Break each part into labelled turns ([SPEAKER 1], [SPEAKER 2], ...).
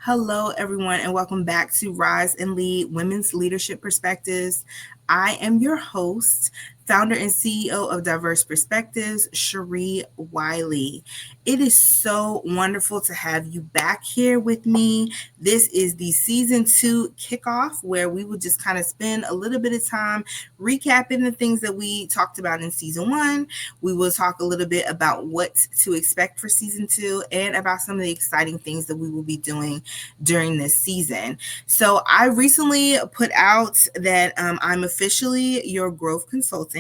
[SPEAKER 1] Hello, everyone, and welcome back to Rise and Lead Women's Leadership Perspectives. I am your host, founder and CEO of Diverse Perspectives, ChèRee Wiley. It is so wonderful to have you back here with me. This is the season 2 kickoff, where we will just kind of spend a little bit of time recapping the things that we talked about in season 1. We will talk a little bit about what to expect for season 2 and about some of the exciting things that we will be doing during this season. So I recently put out that I'm officially your growth consultant.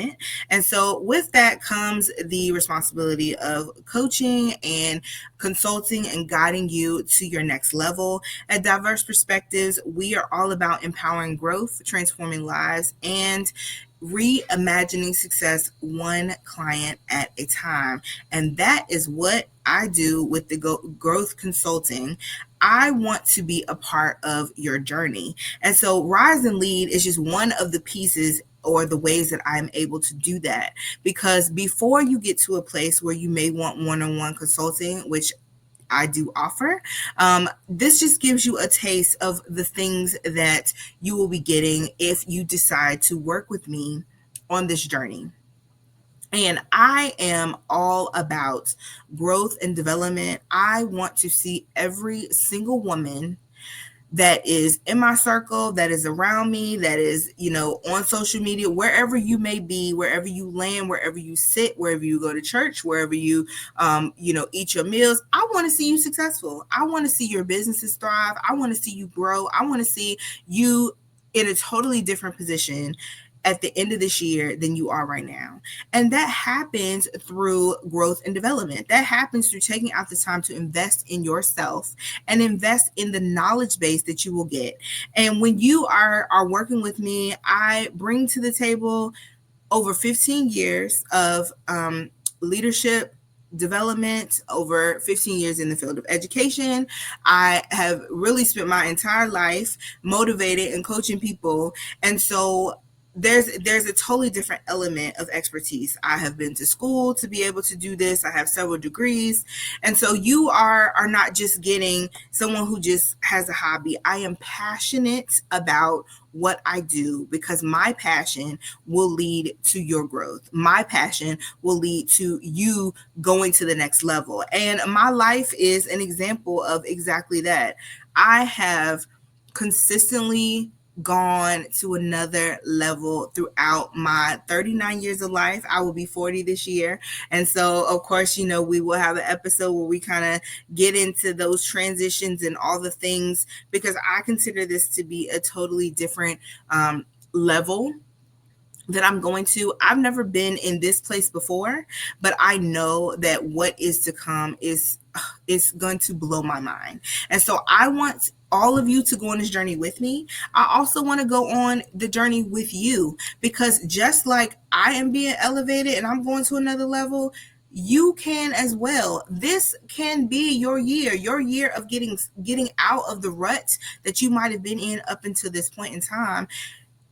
[SPEAKER 1] And so with that comes the responsibility of coaching and consulting and guiding you to your next level. At Diverse Perspectives, we are all about empowering growth, transforming lives, and reimagining success one client at a time. And that is what I do with the growth consulting. I want to be a part of your journey. And so Rise and Lead is just one of the pieces or the ways that I'm able to do that. Because before you get to a place where you may want one-on-one consulting, which I do offer, this just gives you a taste of the things that you will be getting if you decide to work with me on this journey. And I am all about growth and development. I want to see every single woman that is in my circle, that is around me, that is, on social media, wherever you may be, wherever you land, wherever you sit, wherever you go to church, wherever you, eat your meals. I want to see you successful. I want to see your businesses thrive. I want to see you grow. I want to see you in a totally different position at the end of this year than you are right now. And that happens through growth and development. That happens through taking out the time to invest in yourself and invest in the knowledge base that you will get. And when you are working with me, I bring to the table over 15 years of leadership development, over 15 years in the field of education. I have really spent my entire life motivated and coaching people. And so there's a totally different element of expertise. I have been to school to be able to do this. I have several degrees. And so you are not just getting someone who just has a hobby. I am passionate about what I do because my passion will lead to your growth. My passion will lead to you going to the next level. And my life is an example of exactly that. I have consistently gone to another level throughout my 39 years of life. I will be 40 this year. And so, of course, we will have an episode where we kind of get into those transitions and all the things, because I consider this to be a totally different level that I'm going to. I've never been in this place before, but I know that what is to come is going to blow my mind. And so I want all of you to go on this journey with me. I also want to go on the journey with you, because just like I am being elevated and I'm going to another level, you can as well. This can be your year of getting out of the rut that you might have been in up until this point in time.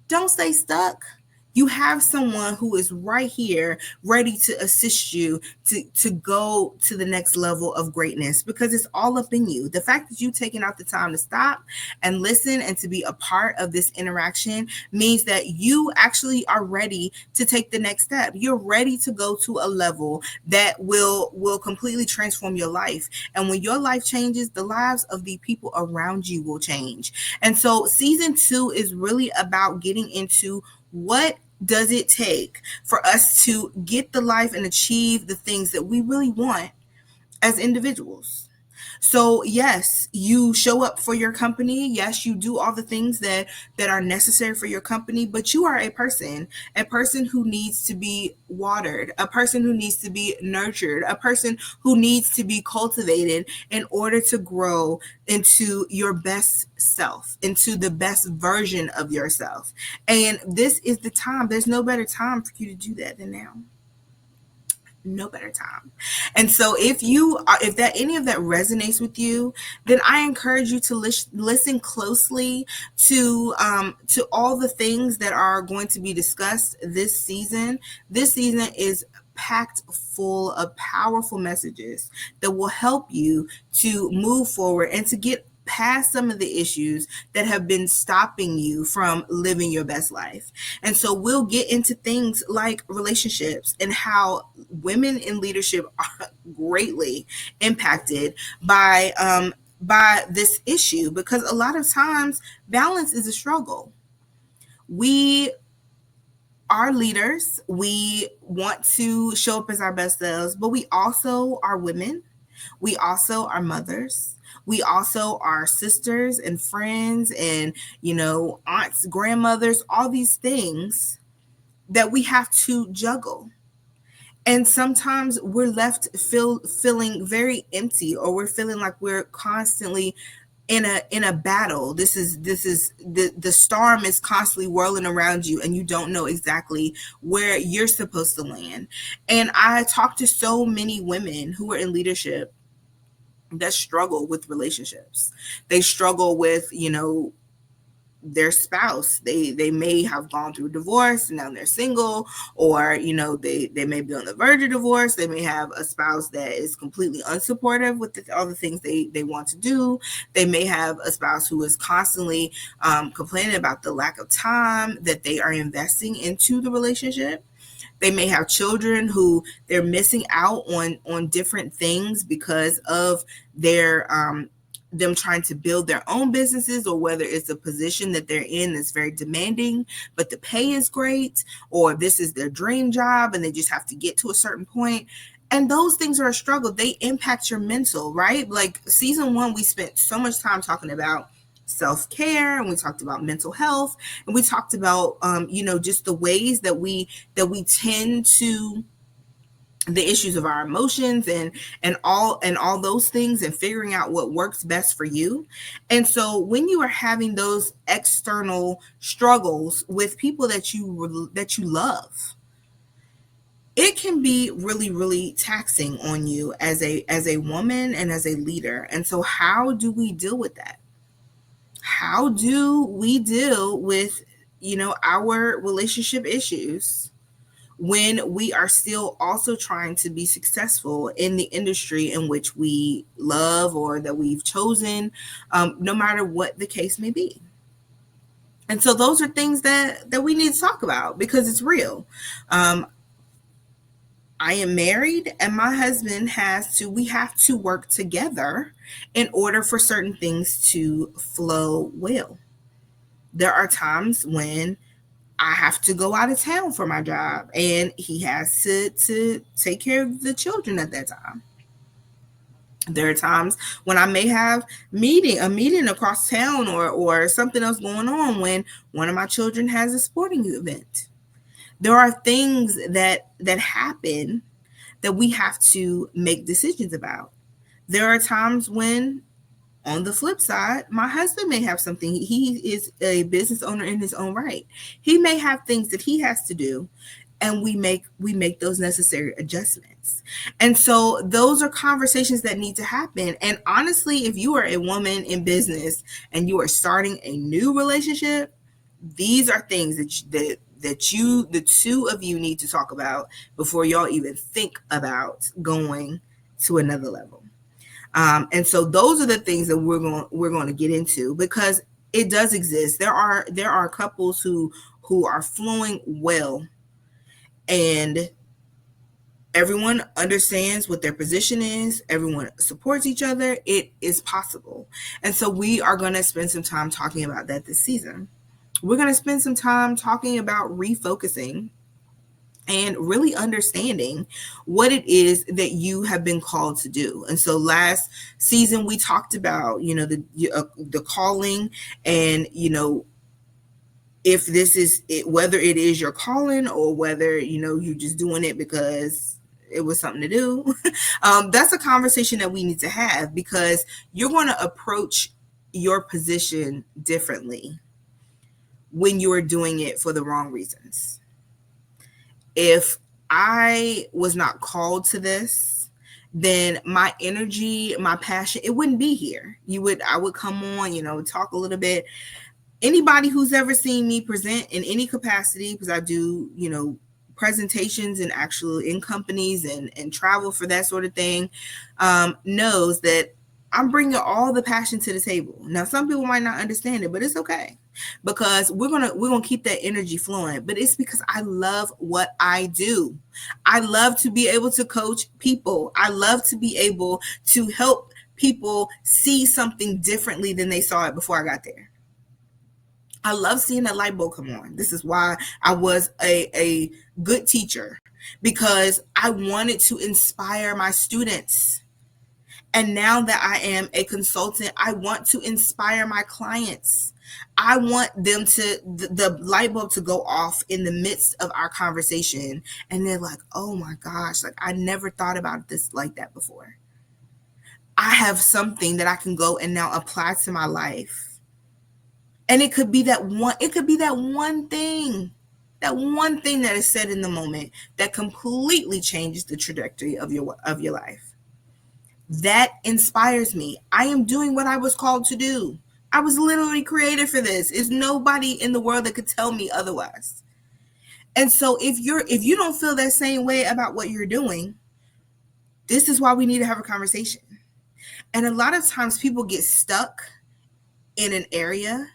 [SPEAKER 1] Don't stay stuck. You have someone who is right here ready to assist you to go to the next level of greatness, because it's all up in you. The fact that you've taken out the time to stop and listen and to be a part of this interaction means that you actually are ready to take the next step. You're ready to go to a level that will completely transform your life. And when your life changes, the lives of the people around you will change. And so season 2 is really about getting into what does it take for us to get the life and achieve the things that we really want as individuals. So yes, you show up for your company. Yes, you do all the things that are necessary for your company, but you are a person who needs to be watered, a person who needs to be nurtured, a person who needs to be cultivated in order to grow into your best self, into the best version of yourself. And this is the time. There's no better time for you to do that than now. No better time. And so if any of that resonates with you, then I encourage you to listen closely to all the things that are going to be discussed this season. This season is packed full of powerful messages that will help you to move forward and to get past some of the issues that have been stopping you from living your best life. And so we'll get into things like relationships and how women in leadership are greatly impacted by this issue, because a lot of times balance is a struggle. We are leaders. We want to show up as our best selves, but we also are women. We also are mothers. We also are sisters and friends and, aunts, grandmothers, all these things that we have to juggle. And sometimes we're left feeling very empty, or we're feeling like we're constantly in a battle. This is the storm is constantly whirling around you, and you don't know exactly where you're supposed to land. And I talk to so many women who are in leadership that struggle with relationships. They struggle with, their spouse. They may have gone through divorce and now they're single, or they may be on the verge of divorce. They may have a spouse that is completely unsupportive with all the things they want to do. They may have a spouse who is constantly complaining about the lack of time that they are investing into the relationship. They may have children who they're missing out on different things because of their them trying to build their own businesses, or whether it's a position that they're in that's very demanding, but the pay is great, or this is their dream job and they just have to get to a certain point. And those things are a struggle. They impact your mental, right? Like season 1, we spent so much time talking about self-care, and we talked about mental health, and we talked about just the ways that we tend to the issues of our emotions and all those things, and figuring out what works best for you. And so when you are having those external struggles with people that you love, it can be really, really taxing on you as a woman and as a leader. And so how do we deal with that? How do we deal with, our relationship issues when we are still also trying to be successful in the industry in which we love or that we've chosen, no matter what the case may be? And so those are things that we need to talk about, because it's real. I am married, and my husband we have to work together in order for certain things to flow well. There are times when I have to go out of town for my job, and he has to take care of the children at that time. There are times when I may have a meeting across town, or something else going on when one of my children has a sporting event. There are things that happen that we have to make decisions about. There are times when, on the flip side, my husband may have something. He is a business owner in his own right. He may have things that he has to do, and we make those necessary adjustments. And so those are conversations that need to happen. And honestly, if you are a woman in business and you are starting a new relationship, these are things that the two of you need to talk about before y'all even think about going to another level. And so those are the things that we're going to get into, because it does exist. There are couples who are flowing well, and everyone understands what their position is. Everyone supports each other. It is possible. And so we are going to spend some time talking about that this season. We're going to spend some time talking about refocusing and really understanding what it is that you have been called to do. And so last season we talked about, the calling, and, if this is it, whether it is your calling or whether, you're just doing it because it was something to do. That's a conversation that we need to have, because you're going to approach your position differently when you're doing it for the wrong reasons. If I was not called to this, then my energy, my passion, it wouldn't be here. I would come on, talk a little bit. Anybody who's ever seen me present in any capacity, because I do, presentations and actually in companies and travel for that sort of thing, knows that I'm bringing all the passion to the table. Now, some people might not understand it, but it's okay, because we're gonna keep that energy flowing. But it's because I love what I do. I love to be able to coach people. I love to be able to help people see something differently than they saw it before I got there. I love seeing that light bulb come on. This is why I was a good teacher, because I wanted to inspire my students. And now that I am a consultant, I want to inspire my clients. I want them to, the light bulb to go off in the midst of our conversation. And they're like, oh my gosh, like I never thought about this like that before. I have something that I can go and now apply to my life. And it could be that one thing that is said in the moment that completely changes the trajectory of your life. That inspires me. I am doing what I was called to do. I was literally created for this. There's nobody in the world that could tell me otherwise. And so if you don't feel that same way about what you're doing, this is why we need to have a conversation. And a lot of times people get stuck in an area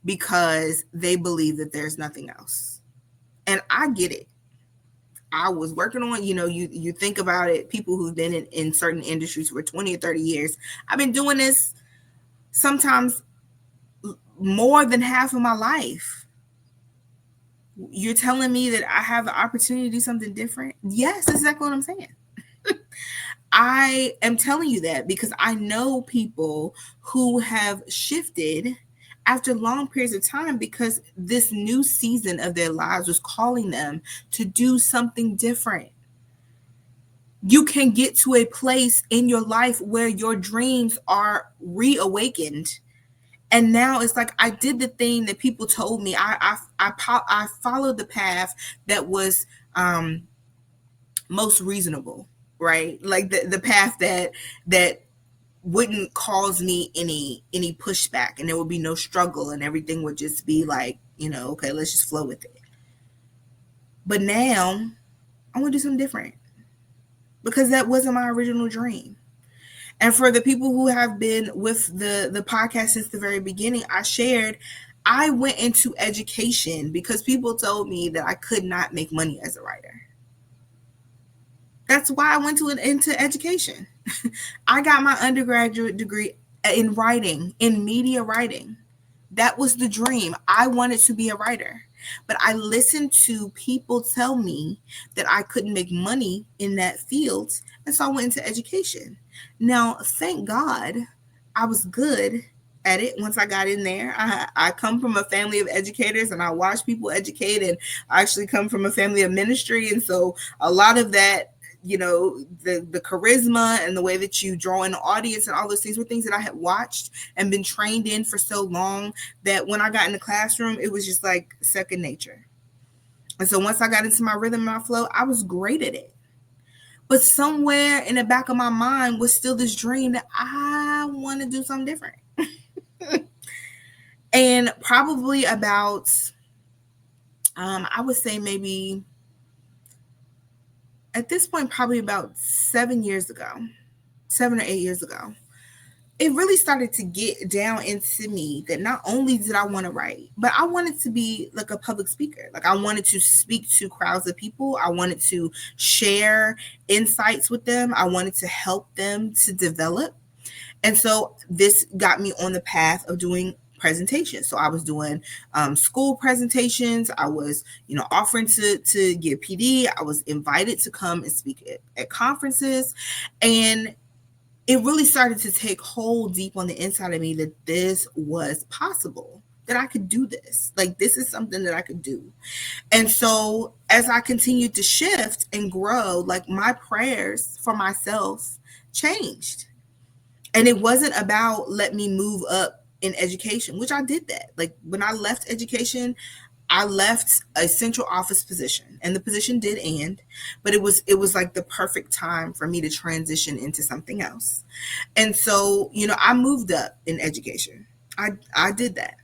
[SPEAKER 1] because they believe that there's nothing else. And I get it. I was working on, you think about it, people who've been in certain industries for 20 or 30 years. I've been doing this sometimes more than half of my life. You're telling me that I have the opportunity to do something different? Yes, that's exactly what I'm saying. I am telling you that because I know people who have shifted after long periods of time because this new season of their lives was calling them to do something different. You can get to a place in your life where your dreams are reawakened. And now it's like I did the thing that people told me. I followed the path that was most reasonable, right? Like the path that wouldn't cause me any pushback, and there would be no struggle, and everything would just be like, okay, let's just flow with it. But now I want to do something different because that wasn't my original dream. And for the people who have been with the podcast since the very beginning, I shared I went into education because people told me that I could not make money as a writer. That's why I went into education. I got my undergraduate degree in writing, in media writing. That was the dream. I wanted to be a writer. But I listened to people tell me that I couldn't make money in that field. And so I went into education. Now, thank God I was good at it once I got in there. I come from a family of educators, and I watch people educate, and I actually come from a family of ministry. And so a lot of that, the charisma and the way that you draw in the audience and all those things were things that I had watched and been trained in for so long that when I got in the classroom, it was just like second nature. And so once I got into my rhythm and my flow, I was great at it. But somewhere in the back of my mind was still this dream that I want to do something different. And probably about, I would say maybe at this point, probably about 7 or 8 years ago, it really started to get down into me that not only did I want to write, but I wanted to be like a public speaker. Like I wanted to speak to crowds of people. I wanted to share insights with them. I wanted to help them to develop. And so this got me on the path of doing presentations. So I was doing school presentations. I was, offering to give PD. I was invited to come and speak at conferences. And it really started to take hold deep on the inside of me that this was possible, that I could do this. Like, this is something that I could do. And so as I continued to shift and grow, like my prayers for myself changed. And it wasn't about let me move up in education, which I did that. Like when I left education, I left a central office position, and the position did end, but it was like the perfect time for me to transition into something else. And so, I moved up in education. I did that.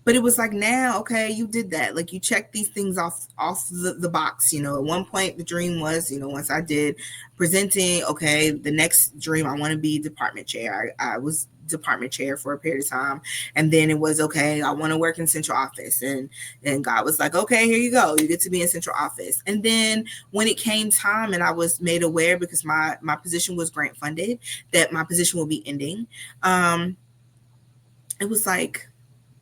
[SPEAKER 1] But it was like, now, okay, you did that. Like, you checked these things off the box. At one point the dream was, once I did presenting, okay, the next dream, I want to be department chair. I was department chair for a period of time, and then it was, okay, I want to work in central office, and God was like, okay, here you go, you get to be in central office. And then when it came time and I was made aware, because my position was grant funded, that my position will be ending, it was like,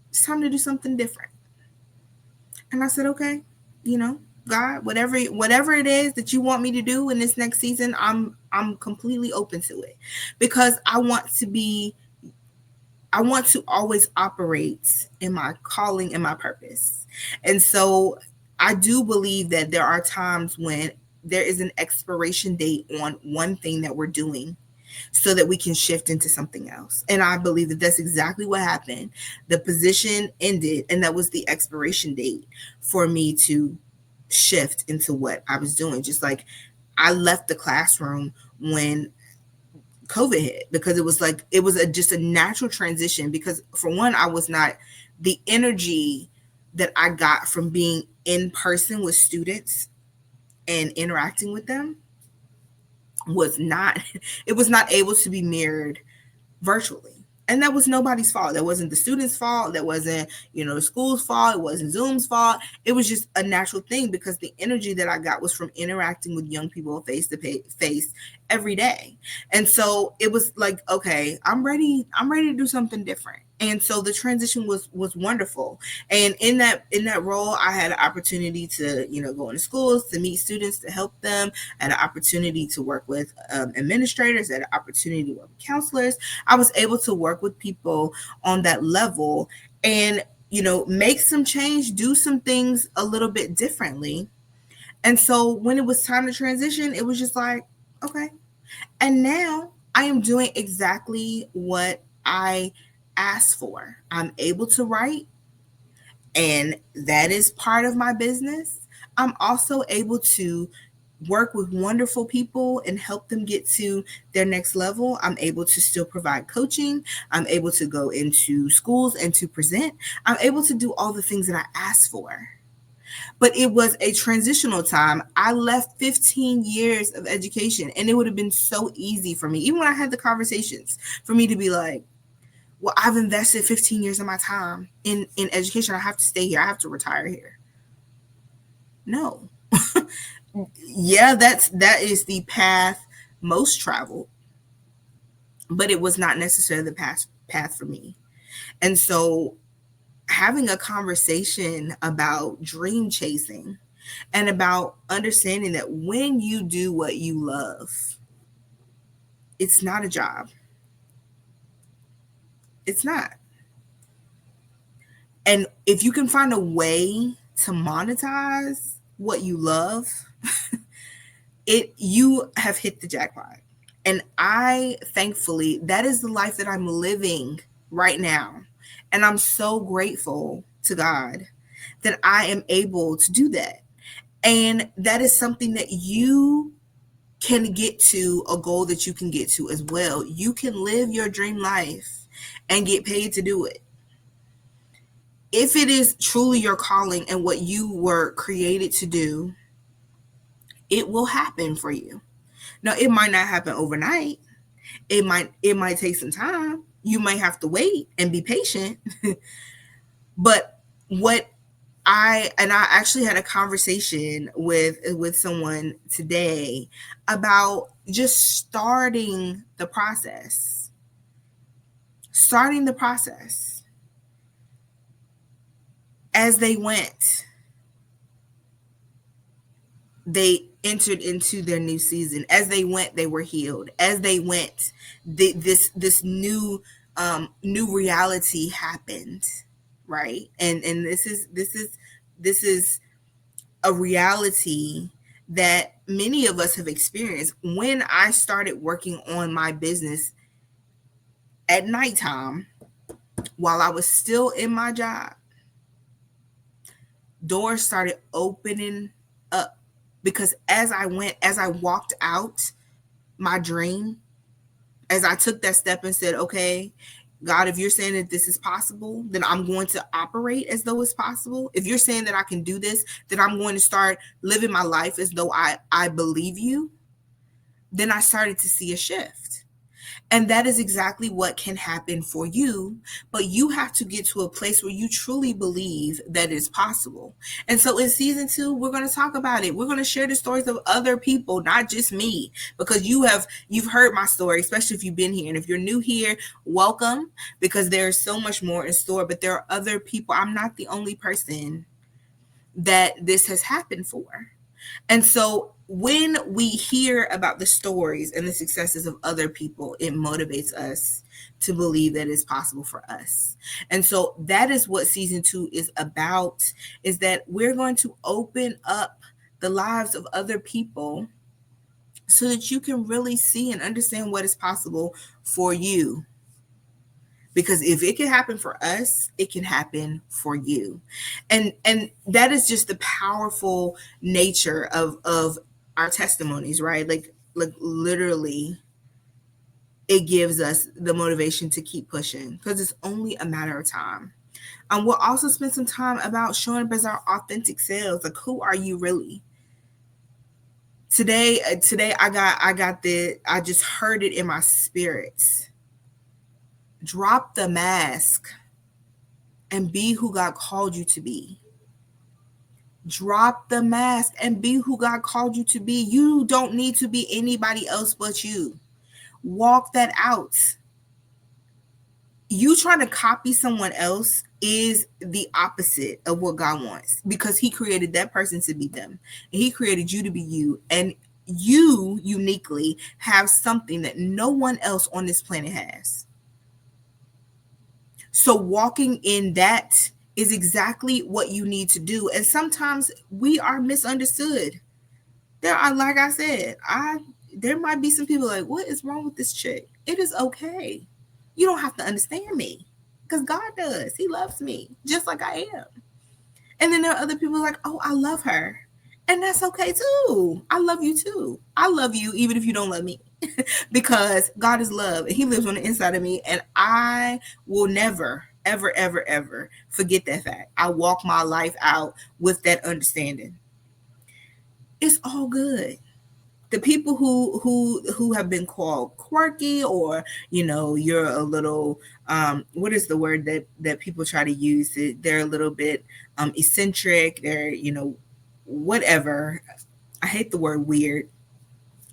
[SPEAKER 1] it's time to do something different. And I said, okay, God, whatever it is that you want me to do in this next season, I'm completely open to it, because I want to always operate in my calling and my purpose. And so I do believe that there are times when there is an expiration date on one thing that we're doing, so that we can shift into something else. And I believe that that's exactly what happened. The position ended, and that was the expiration date for me to shift into what I was doing. Just like I left the classroom when COVID hit, because it was just a natural transition, because for one, I was not, the energy that I got from being in person with students and interacting with them was not able to be mirrored virtually. And that was nobody's fault. That wasn't the students' fault. That wasn't, the school's fault. It wasn't Zoom's fault. It was just a natural thing, because the energy that I got was from interacting with young people face to face every day. And so it was like, okay, I'm ready to do something different. And so the transition was wonderful. And in that role, I had an opportunity to, go into schools, to meet students, to help them. I had an opportunity to work with administrators. I had an opportunity to work with counselors. I was able to work with people on that level and, make some change, do some things a little bit differently. And so when it was time to transition, it was just like, okay. And now I am doing exactly what I asked for. I'm able to write, and that is part of my business. I'm also able to work with wonderful people and help them get to their next level. I'm able to still provide coaching. I'm able to go into schools and to present. I'm able to do all the things that I asked for. But it was a transitional time. I left 15 years of education, and it would have been so easy for me, even when I had the conversations, for me to be like, well, I've invested 15 years of my time in education. I have to stay here. I have to retire here. No. Yeah, that is the path most traveled, but it was not necessarily the path for me. And so having a conversation about dream chasing and about understanding that when you do what you love, it's not a job. It's not. And if you can find a way to monetize what you love, you have hit the jackpot. And I, thankfully, that is the life that I'm living right now. And I'm so grateful to God that I am able to do that. And that is something that you can get to, a goal that you can get to as well. You can live your dream life and get paid to do it. If it is truly your calling and what you were created to do, it will happen for you. Now, it might not happen overnight. It might take some time. You might have to wait and be patient. But I actually had a conversation with someone today about just starting the process. As they went, they entered into their new season. As they went, they were healed. As they went, this new reality happened, right? And this is a reality that many of us have experienced. When I started working on my business at nighttime while I was still in my job, doors started opening up, because as I walked out my dream, as I took that step and said, okay, God, if you're saying that this is possible, then I'm going to operate as though it's possible. If you're saying that I can do this, then I'm going to start living my life as though I believe you. Then I started to see a shift. And that is exactly what can happen for you. But you have to get to a place where you truly believe that it's possible. And so in season 2, we're going to talk about it. We're going to share the stories of other people, not just me, because you've heard my story, especially if you've been here. And if you're new here, welcome, because there's so much more in store. But there are other people. I'm not the only person that this has happened for. And so when we hear about the stories and the successes of other people, it motivates us to believe that it's possible for us. And so that is what season 2 is about, is that we're going to open up the lives of other people so that you can really see and understand what is possible for you. Because if it can happen for us, it can happen for you. And that is just the powerful nature of our testimonies, right? Like literally it gives us the motivation to keep pushing, because it's only a matter of time. We'll also spend some time about showing up as our authentic selves. Like, who are you really? Today I just heard it in my spirit. Drop the mask and be who God called you to be. Drop the mask and be who God called you to be. You don't need to be anybody else but you. Walk that out. You trying to copy someone else is the opposite of what God wants, because he created that person to be them. And he created you to be you. And you uniquely have something that no one else on this planet has. So walking in that is exactly what you need to do. And sometimes we are misunderstood. There are, like I said, there might be some people like, what is wrong with this chick? It is okay. You don't have to understand me, because God does. He loves me just like I am. And then there are other people like, oh, I love her. And that's okay too. I love you too. I love you even if you don't love me. Because God is love and he lives on the inside of me, and I will never, ever, ever, ever forget that fact. I walk my life out with that understanding. It's all good. The people who have been called quirky, or you're a little what is the word that people try to use? They're a little bit eccentric. They're whatever. I hate the word weird.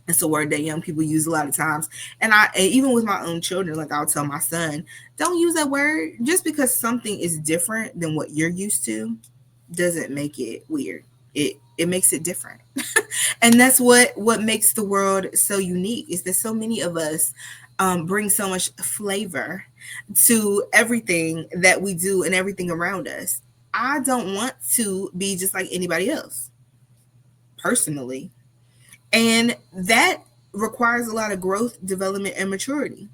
[SPEAKER 1] It's a word that young people use a lot of times. And even with my own children, like I'll tell my son, don't use that word. Just because something is different than what you're used to doesn't make it weird. It makes it different. And that's what makes the world so unique, is that so many of us bring so much flavor to everything that we do and everything around us. I don't want to be just like anybody else, personally. And that requires a lot of growth, development, and maturity.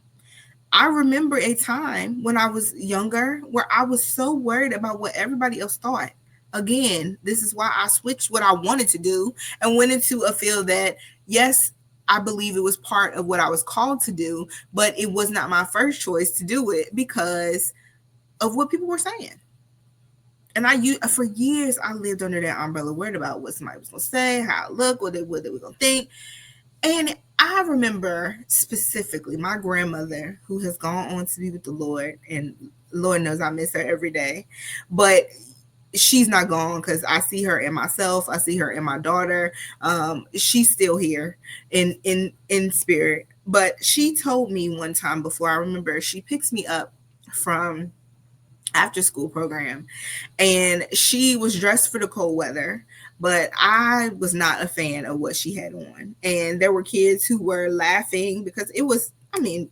[SPEAKER 1] I remember a time when I was younger where I was so worried about what everybody else thought. Again, this is why I switched what I wanted to do and went into a field that, yes, I believe it was part of what I was called to do, but it was not my first choice to do it because of what people were saying. And for years, I lived under that umbrella, worried about what somebody was going to say, how I look, what they were going to think. And I remember specifically my grandmother, who has gone on to be with the Lord, and Lord knows I miss her every day, but she's not gone, because I see her in myself. I see her in my daughter. She's still here in spirit. But she told me one time before, I remember she picks me up from after school program, and she was dressed for the cold weather, but I was not a fan of what she had on. And there were kids who were laughing because it was,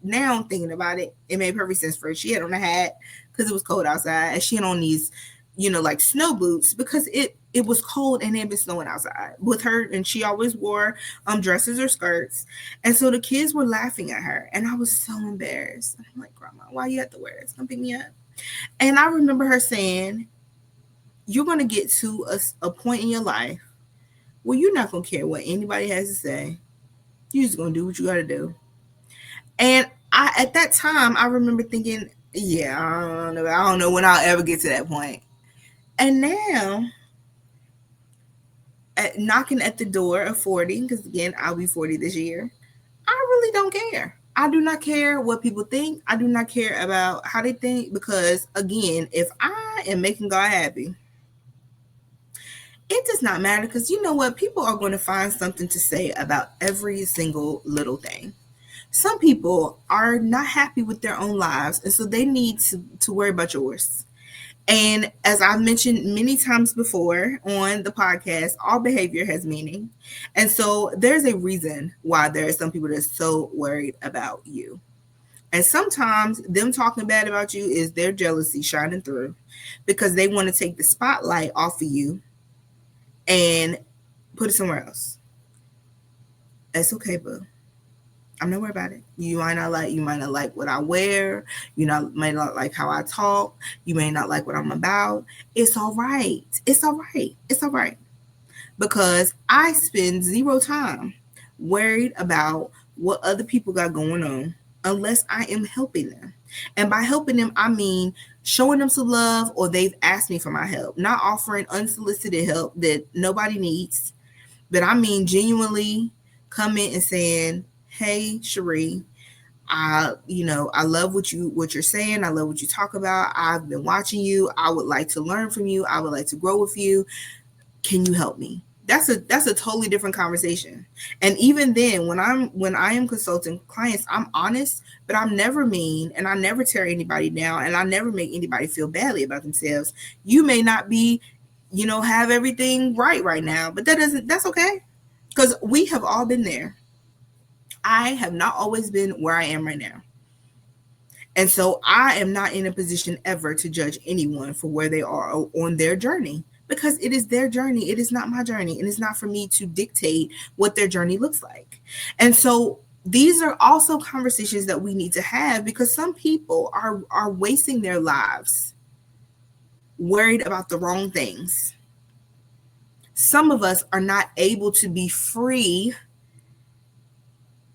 [SPEAKER 1] now I'm thinking about it, it made perfect sense for her. She had on a hat because it was cold outside, and she had on these, like snow boots, because it was cold and it had been snowing outside with her, and she always wore dresses or skirts. And so the kids were laughing at her, and I was so embarrassed. I'm like, Grandma, why you have to wear this? Come pick me up. And I remember her saying, you're going to get to a point in your life where you're not going to care what anybody has to say. You're just going to do what you got to do. And at that time, I remember thinking, Yeah, I don't know when I'll ever get to that point. And now, knocking at the door of 40, because again, I'll be 40 this year, I really don't care. I do not care what people think. I do not care about how they think, because again, if I am making God happy, it does not matter, because you know what? People are going to find something to say about every single little thing. Some people are not happy with their own lives, and so they need to worry about yours. And as I've mentioned many times before on the podcast, all behavior has meaning. And so there's a reason why there are some people that are so worried about you. And sometimes them talking bad about you is their jealousy shining through, because they want to take the spotlight off of you and put it somewhere else. That's okay, boo. I'm not worried about it. You might not like what I wear. May not like how I talk. You may not like what I'm about. It's all right. It's all right. It's all right. Because I spend zero time worried about what other people got going on, unless I am helping them. And by helping them, I mean showing them some love, or they've asked me for my help, not offering unsolicited help that nobody needs. But I mean genuinely coming and saying, "Hey, ChèRee, I love what you're saying. I love what you talk about. I've been watching you. I would like to learn from you. I would like to grow with you. Can you help me?" That's a totally different conversation. And even then, when I am consulting clients, I'm honest, but I'm never mean, and I never tear anybody down, and I never make anybody feel badly about themselves. You may not be, have everything right now, but that's okay, because we have all been there. I have not always been where I am right now. And so I am not in a position ever to judge anyone for where they are on their journey, because it is their journey. It is not my journey. And it's not for me to dictate what their journey looks like. And so these are also conversations that we need to have, because some people are wasting their lives worried about the wrong things. Some of us are not able to be free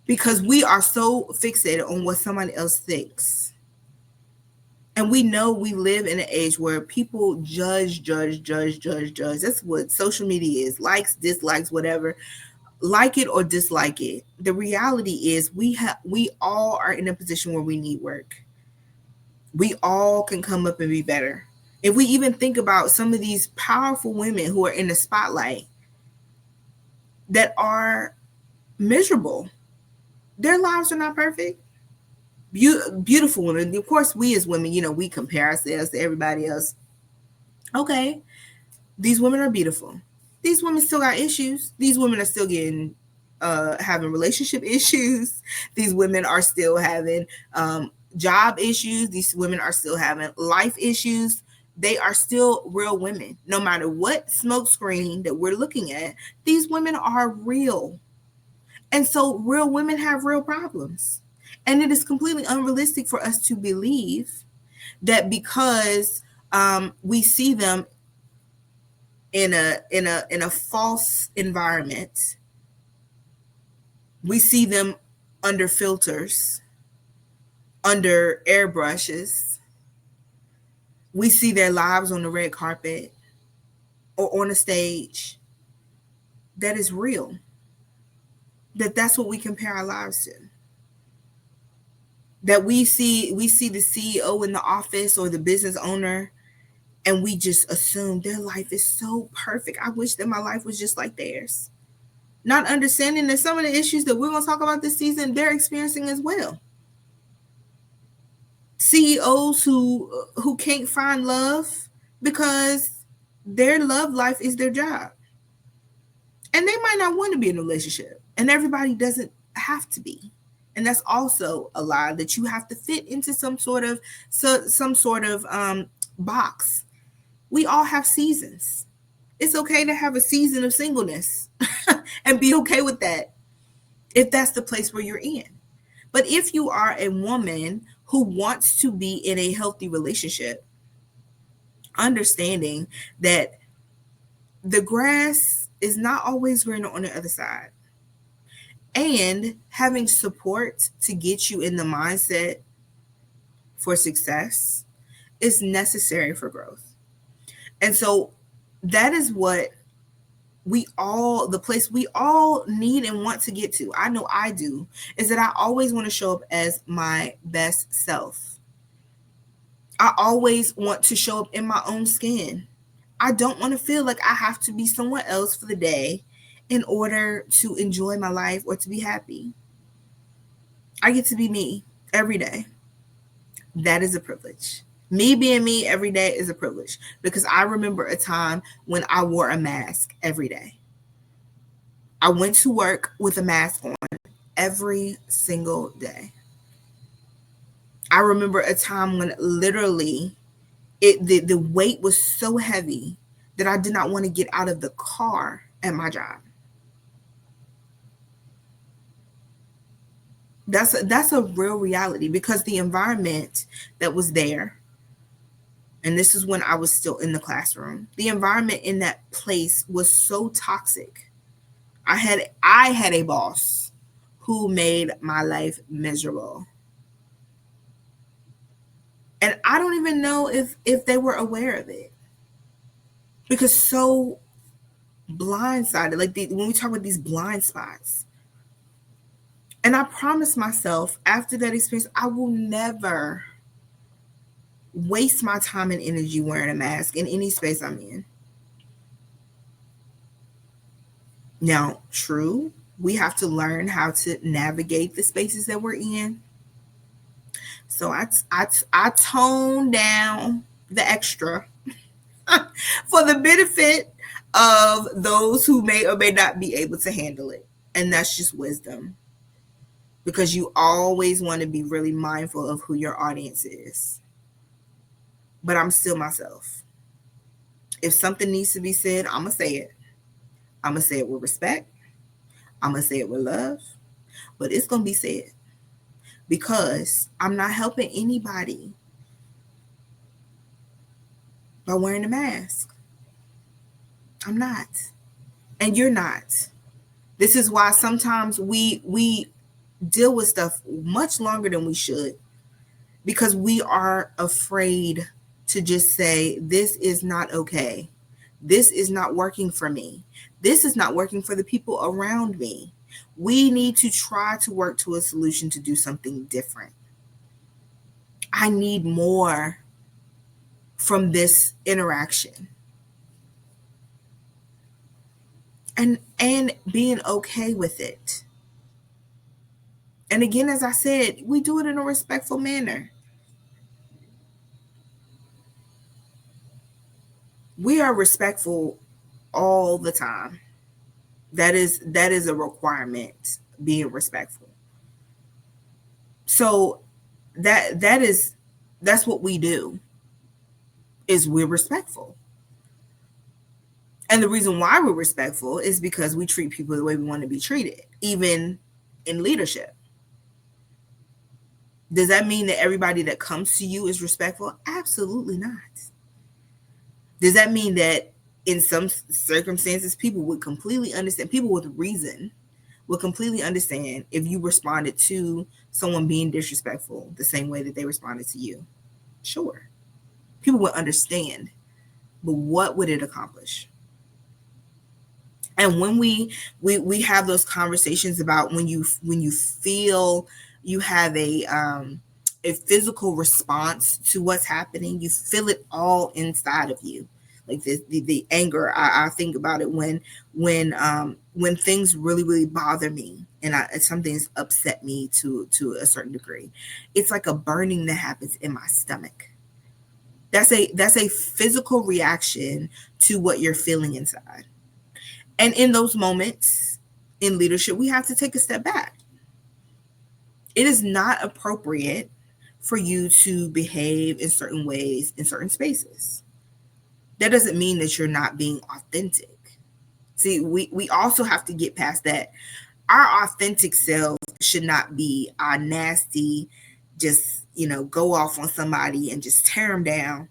[SPEAKER 1] because we are so fixated on what somebody else thinks. And we know we live in an age where people judge. That's what social media is. Likes, dislikes, whatever. Like it or dislike it. The reality is we all are in a position where we need work. We all can come up and be better. If we even think about some of these powerful women who are in the spotlight that are miserable, their lives are not perfect. Beautiful women. Of course, we as women, we compare ourselves to everybody else. Okay, these women are beautiful. These women still got issues. These women are still having relationship issues. These women are still having job issues. These women are still having life issues. They are still real women. No matter what smoke screen that we're looking at, these women are real. And so real women have real problems. And it is completely unrealistic for us to believe that because we see them in a false environment, we see them under filters, under airbrushes, we see their lives on the red carpet or on a stage, that is real. That's what we compare our lives to. That we see the CEO in the office or the business owner, and we just assume their life is so perfect. I wish that my life was just like theirs. Not understanding that some of the issues that we're going to talk about this season, they're experiencing as well. CEOs who can't find love because their love life is their job. And they might not want to be in a relationship. And everybody doesn't have to be. And that's also a lie, that you have to fit into some sort of box. We all have seasons. It's okay to have a season of singleness and be okay with that if that's the place where you're in. But if you are a woman who wants to be in a healthy relationship, understanding that the grass is not always greener on the other side, and having support to get you in the mindset for success is necessary for growth. And so that is what the place we all need and want to get to, I know I do, is that I always want to show up as my best self. I always want to show up in my own skin. I don't want to feel like I have to be someone else for the day in order to enjoy my life or to be happy. I get to be me every day. That is a privilege. Me being me every day is a privilege, because I remember a time when I wore a mask every day. I went to work with a mask on every single day. I remember a time when literally the weight was so heavy that I did not want to get out of the car at my job. That's a real reality, because the environment that was there, and this is when I was still in the classroom, the environment in that place was so toxic. I had a boss who made my life miserable. And I don't even know if they were aware of it, because so blindsided, like when we talk about these blind spots. And I promised myself after that experience, I will never waste my time and energy wearing a mask in any space I'm in. Now, true, we have to learn how to navigate the spaces that we're in. So I tone down the extra for the benefit of those who may or may not be able to handle it. And that's just wisdom, because you always want to be really mindful of who your audience is. But I'm still myself. If something needs to be said, I'm going to say it. I'm going to say it with respect. I'm going to say it with love. But it's going to be said, because I'm not helping anybody by wearing a mask. I'm not. And you're not. This is why sometimes we deal with stuff much longer than we should, because we are afraid to just say, this is not okay. This is not working for me. This is not working for the people around me. We need to try to work to a solution to do something different. I need more from this interaction. And being okay with it. And again, as I said, we do it in a respectful manner. We are respectful all the time. That is a requirement, being respectful. So that's what we do, is we're respectful. And the reason why we're respectful is because we treat people the way we want to be treated, even in leadership. Does that mean that everybody that comes to you is respectful? Absolutely not. Does that mean that in some circumstances, people would completely understand, people with reason would completely understand if you responded to someone being disrespectful the same way that they responded to you? Sure. People would understand, but what would it accomplish? And when we have those conversations about when you feel you have a physical response to what's happening, you feel it all inside of you, like the anger. I think about it when things really, really bother me, and something's upset me to a certain degree. It's like a burning that happens in my stomach. That's a physical reaction to what you're feeling inside. And in those moments in leadership, we have to take a step back. It is not appropriate for you to behave in certain ways in certain spaces. That doesn't mean that you're not being authentic. See, we also have to get past that. Our authentic self should not be our nasty, just, go off on somebody and just tear them down.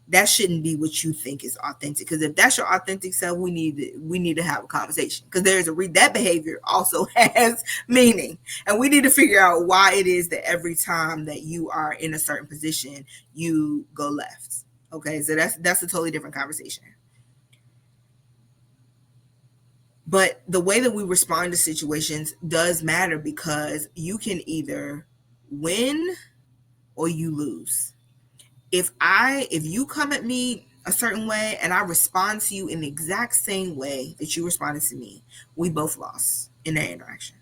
[SPEAKER 1] that shouldn't be what you think is authentic. Because if that's your authentic self, we need to have a conversation, because that behavior also has meaning, and we need to figure out why it is that every time that you are in a certain position you go left. Okay, so that's a totally different conversation. But the way that we respond to situations does matter, because you can either win or you lose. If you come at me a certain way and I respond to you in the exact same way that you responded to me, we both lost in that interaction.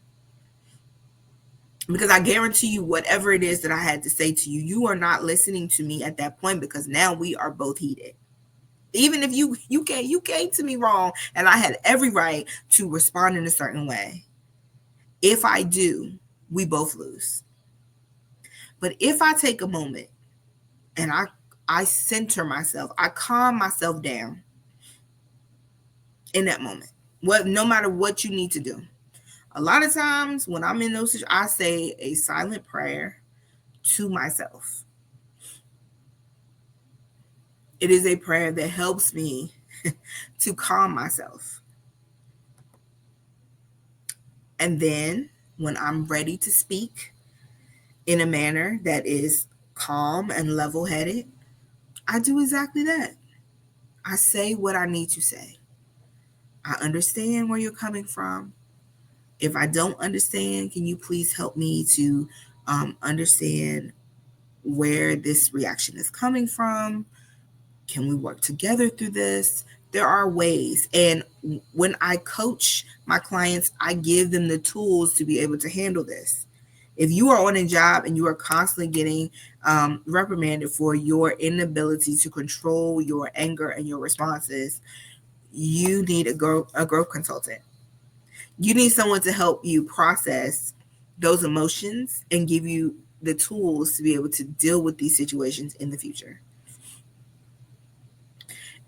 [SPEAKER 1] Because I guarantee you, whatever it is that I had to say to you, you are not listening to me at that point, because now we are both heated. Even if you came to me wrong and I had every right to respond in a certain way, if I do, we both lose. But if I take a moment and I center myself, I calm myself down in that moment, no matter what you need to do. A lot of times when I'm in those situations, I say a silent prayer to myself. It is a prayer that helps me to calm myself. And then when I'm ready to speak in a manner that is calm and level-headed, I do exactly that. I say what I need to say. I understand where you're coming from. If I don't understand, can you please help me to understand where this reaction is coming from? Can we work together through this? There are ways. And when I coach my clients, I give them the tools to be able to handle this. If you are on a job and you are constantly getting reprimanded for your inability to control your anger and your responses, you need a growth consultant. You need someone to help you process those emotions and give you the tools to be able to deal with these situations in the future.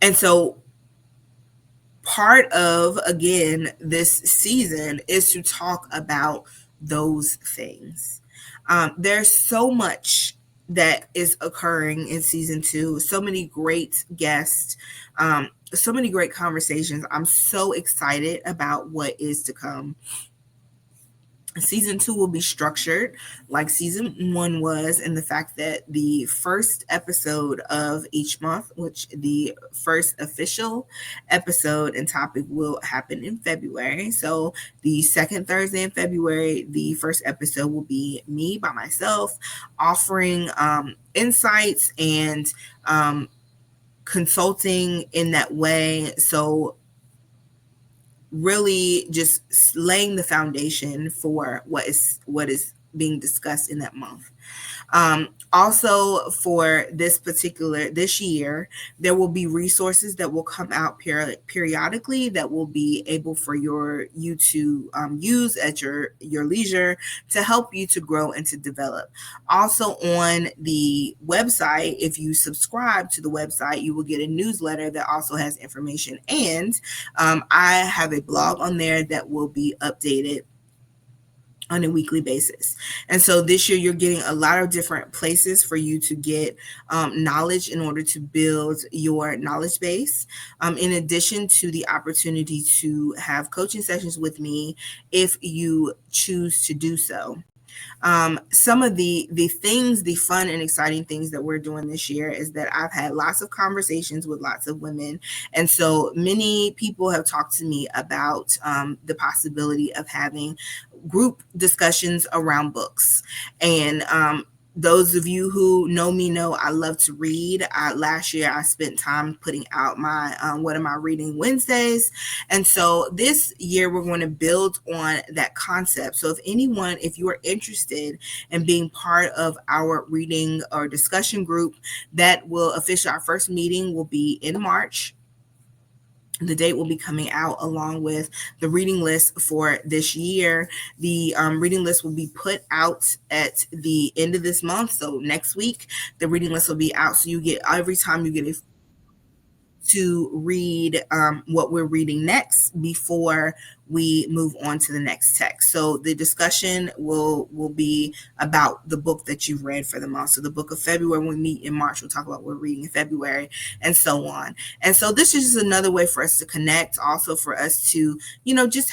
[SPEAKER 1] And so part of, again, this season is to talk about those things. There's so much that is occurring in season 2. So many great guests, so many great conversations. I'm so excited about what is to come. Season 2 will be structured like season 1 was, in the fact that the first episode of each month, which the first official episode and topic will happen in February. So the second Thursday in February, the first episode will be me by myself, offering insights and consulting in that way. So really just laying the foundation for what is being discussed in that month. Also, for this year, there will be resources that will come out periodically that will be able for you to use at your leisure to help you to grow and to develop. Also, on the website, if you subscribe to the website, you will get a newsletter that also has information. And I have a blog on there that will be updated on a weekly basis. And so this year you're getting a lot of different places for you to get knowledge in order to build your knowledge base, in addition to the opportunity to have coaching sessions with me if you choose to do so. Some of the things, the fun and exciting things that we're doing this year is that I've had lots of conversations with lots of women. And so many people have talked to me about the possibility of having group discussions around books. And those of you who know me know I love to read. Last year, I spent time putting out my What Am I Reading Wednesdays. And so this year, we're going to build on that concept. So if you are interested in being part of our reading or discussion group, our first meeting will be in March. The date will be coming out along with the reading list for this year. The reading list will be put out at the end of this month. So next week, the reading list will be out. So you get, every time you get to read what we're reading next before we move on to the next text. So the discussion will be about the book that you've read for the month. So the book of February, when we meet in March, we'll talk about what we're reading in February, and so on. And so this is just another way for us to connect, also for us to, just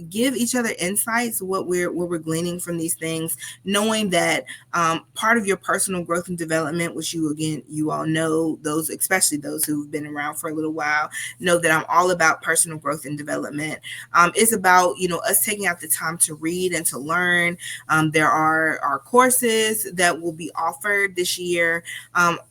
[SPEAKER 1] give each other insights, what we're gleaning from these things, knowing that part of your personal growth and development, which you all know, those, especially those who've been around for a little while, know that I'm all about personal growth and development. It's about, us taking out the time to read and to learn. There are courses that will be offered this year.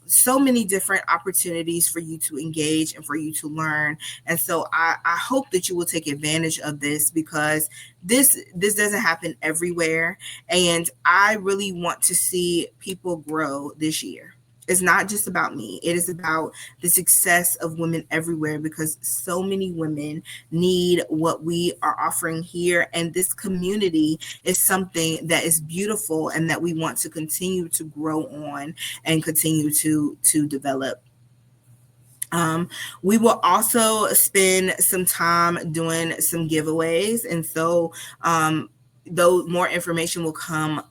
[SPEAKER 1] So many different opportunities for you to engage and for you to learn. And so I hope that you will take advantage of this, because this doesn't happen everywhere. And I really want to see people grow this year. It's not just about me. It is about the success of women everywhere, because so many women need what we are offering here. And this community is something that is beautiful and that we want to continue to grow on and continue to develop. We will also spend some time doing some giveaways. And so though more information will come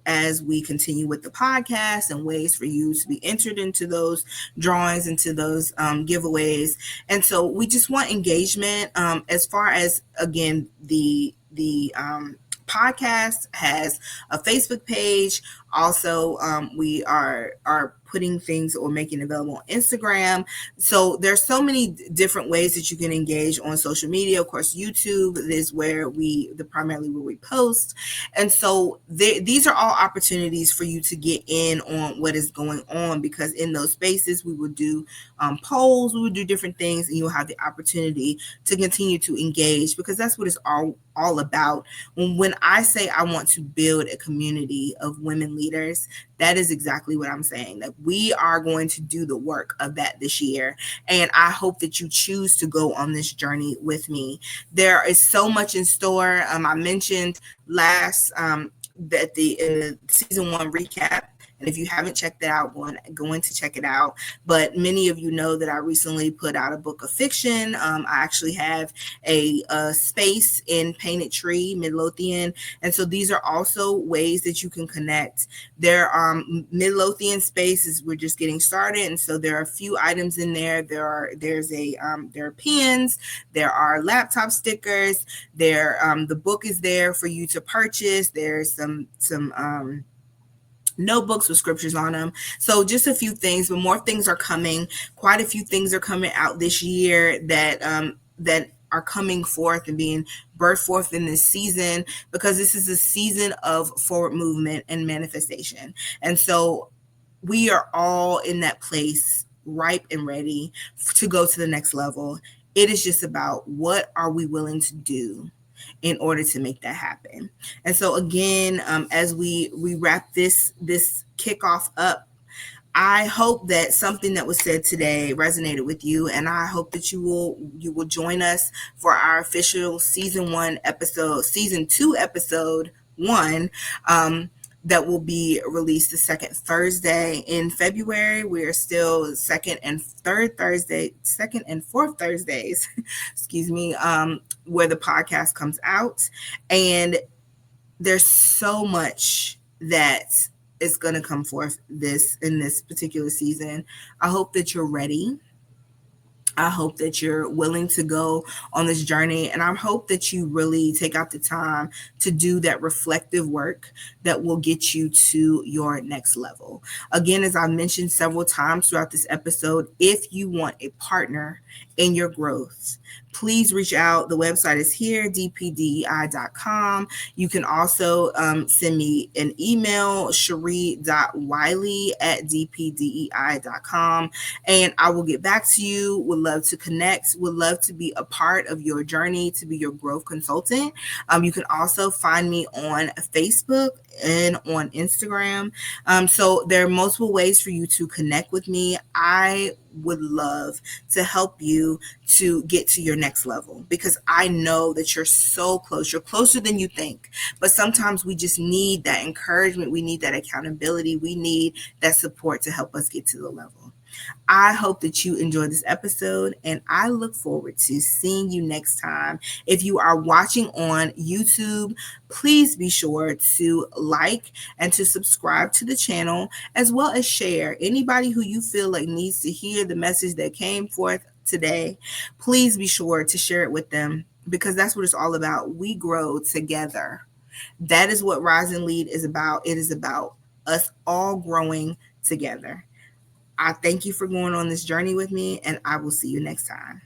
[SPEAKER 1] as we continue with the podcast, and ways for you to be entered into those drawings, into those giveaways. And so we just want engagement. As far as, again, the podcast has a Facebook page. Also, we are putting things or making available on Instagram. So there's so many different ways that you can engage on social media. Of course, YouTube is where primarily where we post. And so these are all opportunities for you to get in on what is going on, because in those spaces we will do polls, we will do different things, and you'll have the opportunity to continue to engage, because that's what it's all about. When I say I want to build a community of women leaders, that is exactly what I'm saying, that we are going to do the work of that this year. And I hope that you choose to go on this journey with me. There is so much in store. I mentioned last that in the season 1 recap, and if you haven't checked that out, going to check it out. But many of you know that I recently put out a book of fiction. I actually have a space in Painted Tree, Midlothian. And so these are also ways that you can connect. There are Midlothian spaces. We're just getting started. And so there are a few items in there. There are pens, there are laptop stickers, the book is there for you to purchase. There's some notebooks with scriptures on them. So just a few things, but more things are coming. Quite a few things are coming out this year that are coming forth and being birthed forth in this season, because this is a season of forward movement and manifestation. And so we are all in that place, ripe and ready to go to the next level. It is just about, what are we willing to do in order to make that happen? And so again, as we wrap this kickoff up, I hope that something that was said today resonated with you, and I hope that you will join us for our official season 2, episode 1, that will be released the second Thursday in February. We are still second and fourth Thursdays, excuse me, where the podcast comes out. And there's so much that is going to come forth in this particular season. I hope that you're ready. I hope that you're willing to go on this journey, and I hope that you really take out the time to do that reflective work that will get you to your next level. Again, as I mentioned several times throughout this episode, if you want a partner in your growth, please reach out. The website is here, dpdei.com. You can also send me an email, ChèRee.Wiley@dpdei.com, and I will get back to you. Would love to connect, would love to be a part of your journey, to be your growth consultant. You can also find me on Facebook and on Instagram. So there are multiple ways for you to connect with me. I would love to help you to get to your next level, because I know that you're so close. You're closer than you think. But sometimes we just need that encouragement. We need that accountability. We need that support to help us get to the level. I hope that you enjoyed this episode, and I look forward to seeing you next time. If you are watching on YouTube, please be sure to like and to subscribe to the channel, as well as share. Anybody who you feel like needs to hear the message that came forth today, please be sure to share it with them, because that's what it's all about. We grow together. That is what Rise and Lead is about. It is about us all growing together. I thank you for going on this journey with me, and I will see you next time.